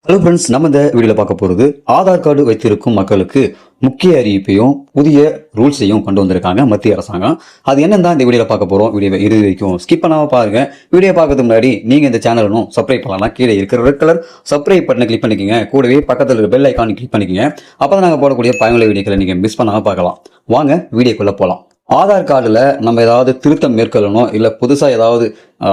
Hello friends, நம்ம இந்த வீடியோவில் பார்க்க போகிறது ஆதார் கார்டு வைத்திருக்கும் மக்களுக்கு முக்கிய அறிவிப்பையும் புதிய ரூல்ஸையும் கொண்டு வந்திருக்காங்க மத்திய அரசாங்கம். அது என்னன்னு தான் இந்த வீடியோவில் பார்க்க போகிறோம். வீடியோவை இறுதி வரைக்கும் ஸ்கிப் பண்ணாமல் பாருங்க. வீடியோ பார்க்கறதுக்கு முன்னாடி நீங்கள் இந்த சேனலும் சப்ஸ்கிரைப் பண்ணலாம். கீழே இருக்கிற ரெட் கலர் சப்ஸ்கிரைப் பட்டனை கிளிக் பண்ணிக்கோங்க. கூடவே பக்கத்தில் இருக்கிற பெல் ஐக்கானை கிளிக் பண்ணிக்கோங்க. அப்போ தான் நாங்கள் போடக்கூடிய பயனுள்ள வீடியோக்களை நீங்கள் மிஸ் பண்ணாமல் பார்க்கலாம். வாங்க வீடியோக்குள்ளே போகலாம். ஆதார் கார்டில் நம்ம ஏதாவது திருத்தம் மேற்கொள்ளணும், இல்லை புதுசாக ஏதாவது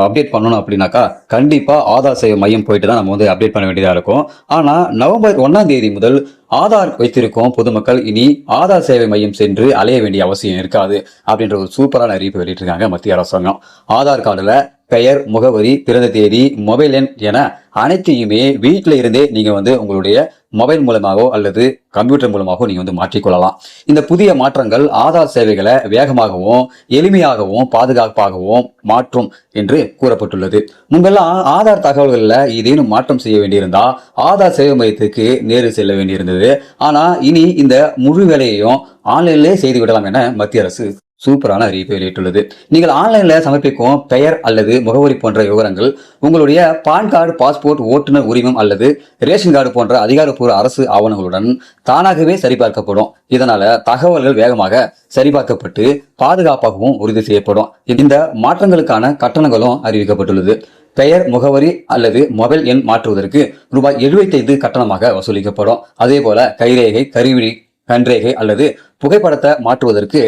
அப்டேட் பண்ணணும் அப்படின்னாக்கா கண்டிப்பாக ஆதார் சேவை மையம் போயிட்டு தான் நம்ம அப்டேட் பண்ண வேண்டியதாக இருக்கும். ஆனால் நவம்பர் 1ஆம் தேதி முதல் ஆதார் வைத்திருக்கும் பொதுமக்கள் இனி ஆதார் சேவை மையம் சென்று அலைய வேண்டிய அவசியம் இருக்காது அப்படின்ற ஒரு சூப்பரான அறிவிப்பு வெளியிட்டிருக்காங்க மத்திய அரசாங்கம். ஆதார் கார்டில் பெயர், முகவரி, பிறந்த தேதி, மொபைல் எண் என அனைத்தையுமே வீட்டில் இருந்தே நீங்கள் உங்களுடைய மொபைல் மூலமாகவோ அல்லது கம்ப்யூட்டர் மூலமாகவோ நீங்கள் மாற்றிக்கொள்ளலாம். இந்த புதிய மாற்றங்கள் ஆதார் சேவைகளை வேகமாகவும் எளிமையாகவும் பாதுகாப்பாகவும் மாற்றும் என்று கூறப்பட்டுள்ளது. முன்பெல்லாம் ஆதார் தகவல்களில் ஏதேனும் மாற்றம் செய்ய வேண்டியிருந்தா ஆதார் சேவை மையத்துக்கு நேரில் செல்ல வேண்டியிருந்தது. ஆனா இனி இந்த முழு வேலையையும் ஆன்லைனிலே செய்து விடலாம் என மத்திய அரசு சூப்பரான அறிவிப்பை வெளியிட்டுள்ளது. நீங்கள் ஆன்லைன்ல சமர்ப்பிக்கும் பெயர் அல்லது முகவரி போன்ற விவரங்கள் உங்களுடைய பான் கார்டு, பாஸ்போர்ட், ஓட்டுநர் உரிமம் அல்லது ரேஷன் கார்டு போன்ற அதிகாரப்பூர்வ அரசு ஆவணங்களுடன் தானாகவே சரிபார்க்கப்படும். இதனால தகவல்கள் வேகமாக சரிபார்க்கப்பட்டு பாதுகாப்பாகவும் உறுதி செய்யப்படும். இந்த மாற்றங்களுக்கான கட்டணங்களும் அறிவிக்கப்பட்டுள்ளது. பெயர், முகவரி அல்லது மொபைல் எண் மாற்றுவதற்கு ரூபாய் 75 கட்டணமாக வசூலிக்கப்படும். அதே போல கைரேகை, கருவிழி, கண்ரேகை அல்லது புகைப்படத்தை மாற்றுவதற்கு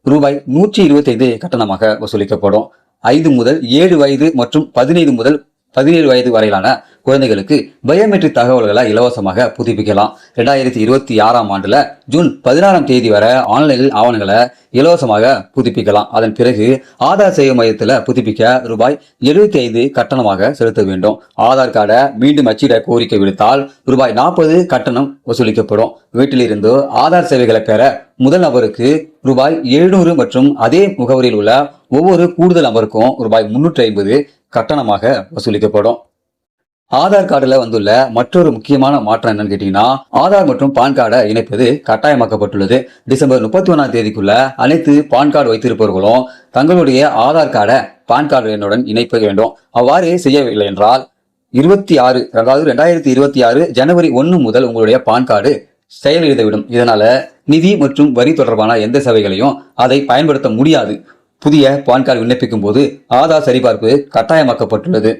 ரூபாய் 125 கட்டணமாக வசூலிக்கப்படும். 5 முதல் 7 வயது மற்றும் 15 முதல் 17 வயது வரையிலான குழந்தைகளுக்கு பயோமெட்ரிக் தகவல்களை இலவசமாக புதுப்பிக்கலாம். 2026ஆம் ஆண்டுல ஜூன் 16ஆம் தேதி வரை ஆன்லைனில் ஆவணங்களை இலவசமாக புதுப்பிக்கலாம். அதன் பிறகு ஆதார் சேவை மையத்தில் புதுப்பிக்க ரூபாய் 75 கட்டணமாக செலுத்த வேண்டும். ஆதார் கார்டை மீண்டும் அச்சிட கோரிக்கை விடுத்தால் ரூபாய் 40 கட்டணம் வசூலிக்கப்படும். வீட்டிலிருந்து ஆதார் சேவைகளை பெற முதல் நபருக்கு ரூபாய் 700 மற்றும் அதே முகவரியில் உள்ள ஒவ்வொரு கூடுதல் நபருக்கும் ரூபாய் 350 கட்டணமாக வசூலிக்கப்படும். ஆதார் கார்டுல வந்துள்ள மற்றொரு முக்கியமான மாற்றம் என்னன்னு கேட்டீங்கன்னா, ஆதார் மற்றும் பான் கார்டை இணைப்பது கட்டாயமாக்கப்பட்டுள்ளது. டிசம்பர் 31ஆம் தேதிக்குள்ள அனைத்து பான் கார்டு வைத்திருப்பவர்களும் தங்களுடைய ஆதார் கார்டை பான் கார்டு எண்ணுடன் இணைக்க வேண்டும். அவ்வாறு செய்யவில்லை என்றால் 2026 ஜனவரி 1 முதல் உங்களுடைய பான் கார்டு செயலிழந்துவிடும். இதனால நிதி மற்றும் வரி தொடர்பான எந்த சேவைகளையும் அதை பயன்படுத்த முடியாது. புதிய பான் கார்டு விண்ணப்பிக்கும் போது ஆதார் சரிபார்ப்பு கட்டாயமாக்கப்பட்டுள்ளது.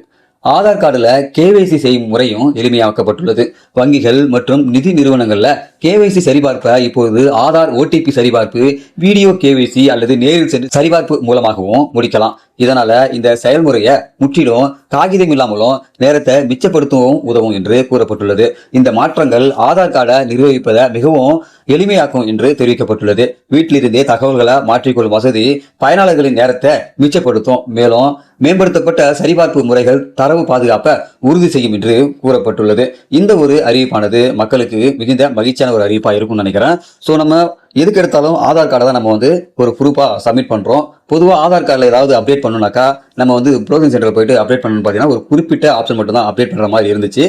ஆதார் கார்டுல KYC செய்யும் முறையும் எளிமையாக்கப்பட்டுள்ளது. வங்கிகள் மற்றும் நிதி நிறுவனங்கள்ல KYC சரிபார்ப்பை இப்போது ஆதார் OTP சரிபார்ப்பு, வீடியோ KYC அல்லது நேரில் சென்று சரிபார்ப்பு மூலமாகவும் முடிக்கலாம். இதனால இந்த செயல்முறையை முற்றிலும் காகிதம் இல்லாமலும் நேரத்தை மிச்சப்படுத்தவும் உதவும் என்று கூறப்பட்டுள்ளது. இந்த மாற்றங்கள் ஆதார் கார்டை நிர்வகிப்பதை மிகவும் எளிமையாக்கும் என்று தெரிவிக்கப்பட்டுள்ளது. வீட்டிலிருந்தே தகவல்களை மாற்றிக்கொள்ளும் வசதி பயனாளர்களின் நேரத்தை மிச்சப்படுத்தும். மேலும் மேம்படுத்தப்பட்ட சரிபார்ப்பு முறைகள் தரவு பாதுகாப்பை உறுதி செய்யும் என்று கூறப்பட்டுள்ளது. இந்த ஒரு அறிவிப்பானது மக்களுக்கு மிகுந்த மகிழ்ச்சியான ஒரு அறிவிப்பா இருக்கும்னு நினைக்கிறேன். ஸோ நம்ம எதுக்கு எடுத்தாலும் ஆதார் கார்டை தான் நம்ம ஒரு ப்ரூஃபா சப்மிட் பண்றோம். பொதுவாக ஆதார் கார்டில் ஏதாவது அப்டேட் பண்ணணும்னாக்கா நம்ம ப்ரௌசிங் சென்டர் போயிட்டு அப்டேட் பண்ணணும்னு பார்த்தீங்கன்னா ஒரு குறிப்பிட்ட ஆப்ஷன் மட்டும் தான் அப்டேட் பண்ணுற மாதிரி இருந்துச்சு.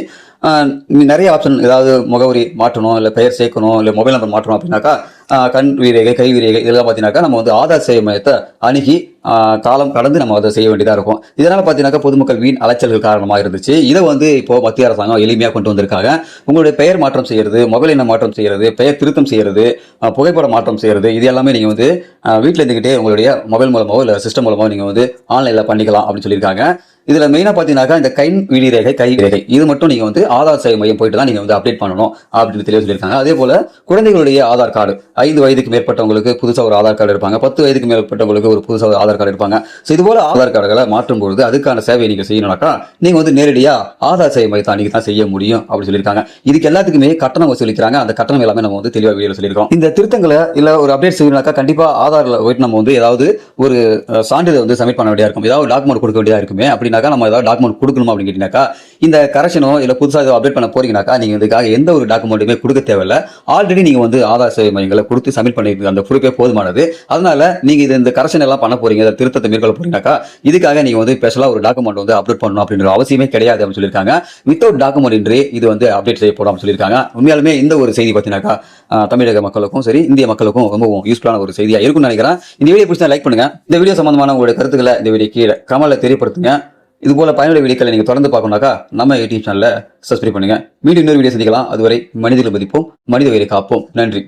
நிறைய ஆப்ஷன், ஏதாவது முகவரி மாற்றணும், இல்லை பெயர் சேர்க்கணும், இல்லை மொபைல் நம்பர் மாற்றணும் அப்படின்னாக்கா கண் வீரேகை, கை வீரேகை இதெல்லாம் பார்த்தீங்கன்னாக்கா நம்ம ஆதார் சேவை மையத்தை அணுகி காலம் கடந்து நம்ம அதை செய்ய வேண்டியதாக இருக்கும். இதனால பார்த்தீங்கன்னாக்கா பொதுமக்கள் வீண் அலைச்சல்கள் காரணமாக இருந்துச்சு. இதை இப்போ மத்திய அரசாங்கம் எளிமையாக கொண்டு வந்திருக்காங்க. உங்களுடைய பெயர் மாற்றம் செய்யறது, மொபைல் எண்ணை மாற்றம் செய்யறது, பெயர் திருத்தம் செய்யறது, புகைப்படம் மாற்றம் செய்யறது, இது எல்லாமே நீங்க வீட்டில் இருந்துகிட்டே உங்களுடைய மொபைல் மூலமாவோ இல்லை சிஸ்டம் மூலமாவோ நீங்க ஆன்லைன்ல பண்ணிக்கலாம் அப்படின்னு சொல்லியிருக்காங்க. இதுல மெயினா பாத்தீங்கன்னாக்கா இந்த கை வீடிரேகை, கை ரேகை இது மட்டும் நீங்க ஆதார் சேவை மையம் போயிட்டு தான் நீங்க அப்டேட் பண்ணணும் அப்படின்னு தெளிவாக சொல்லியிருக்காங்க. அதே போல குழந்தைகளுடைய ஆதார் கார்டு, 5 வயதுக்கு மேற்பட்டவங்களுக்கு புதுசா ஒரு ஆதார் கார்டு இருப்பாங்க, 10 வயதுக்கு மேற்பட்டவங்களுக்கு ஒரு புதுசா ஒரு ஆதார் கார்டு இருப்பாங்க. இது போல ஆதார் கார்டுகளை மாற்றும் பொழுது அதுக்கான சேவையை நீங்க செய்யணும்னாக்கா நீங்க நேரடியா ஆதார் சேவை மையத்தை அன்னைக்கு தான் செய்ய முடியும் அப்படின்னு சொல்லியிருக்காங்க. இதுக்கு எல்லாத்துக்குமே கட்டணம் வசூலிக்கிறாங்க. அந்த கட்டணம் எல்லாமே நம்ம தெளிவாக வீடியோல சொல்லியிருக்கோம். இந்த திருத்தங்களை இல்ல ஒரு அப்டேட் செய்யணும்னாக்கா கண்டிப்பா ஆதார்ல போயிட்டு நம்ம ஏதாவது ஒரு சான்றிதழ் சப்மிட் பண்ண வேண்டியா இருக்கும், ஏதாவது டாக்குமெண்ட் கொடுக்க வேண்டியதா இருக்குமே. அப்படின்னாக்கா நம்ம ஏதாவது டாக்குமெண்ட் கொடுக்கணுமா அப்படின்னு கேட்டீங்கன்னாக்கா இந்த கரெக்ஷனோ இல்ல புதுசாக ஏதோ அப்டேட் பண்ண போறீங்கன்னாக்கா நீங்க இதுக்காக எந்த ஒரு டாக்குமெண்ட்டுமே கொடுக்க தேவையில்லை. ஆல்ரெடி நீங்க ஆதார் சேவை மையங்களை கொடுத்து சப்மிட் பண்ணிருக்க அந்த ப்ரூஃபே போதுமானது. அதனால நீங்க இந்த கரெக்ஷன் எல்லாம் பண்ண போறீங்க, திருத்தத்தை மேற்கொள்ள போறீங்கன்னாக்கா இதுக்காக நீங்க ஸ்பெஷலா ஒரு டாக்குமெண்ட் அப்லோட் பண்ணணும் அப்படின்ற அவசியமே கிடையாது அப்படின்னு சொல்லியிருக்காங்க. வித்தவுட் டாக்குமெண்ட் இன்றி இது அப்டேட் செய்யப்படும் அப்படின்னு சொல்லியிருக்காங்க. உண்மையாலுமே இந்த ஒரு செய்தி பார்த்தீங்கன்னாக்கா தமிழக மக்களுக்கும் சரி இந்திய மக்களுக்கும் ரொம்பவும் யூஸ்ஃபுல்லான ஒரு செய்தியா இருக்கும்னு நினைக்கிறேன். இந்த வீடியோ பிடிச்சா லைக் பண்ணுங்க. இந்த வீடியோ சம்பந்தமான உங்களுடைய கருத்துக்களை இந்த வீடியோ கீழே கமெண்ட்ல தெரியப்படுத்துங்க. இது போல பயனுள்ள வீடியோக்களை நீங்க தொடர்ந்து பார்க்கணும்னாக்கா நம்ம யூடியூப் சேனலை சப்ஸ்கிரைப் பண்ணுங்க. மீண்டும் இன்னொரு வீடியோ சந்திக்கலாம். அதுவரை மனிதர்களை மதிப்போம், மனித உயிரை காப்போம். நன்றி.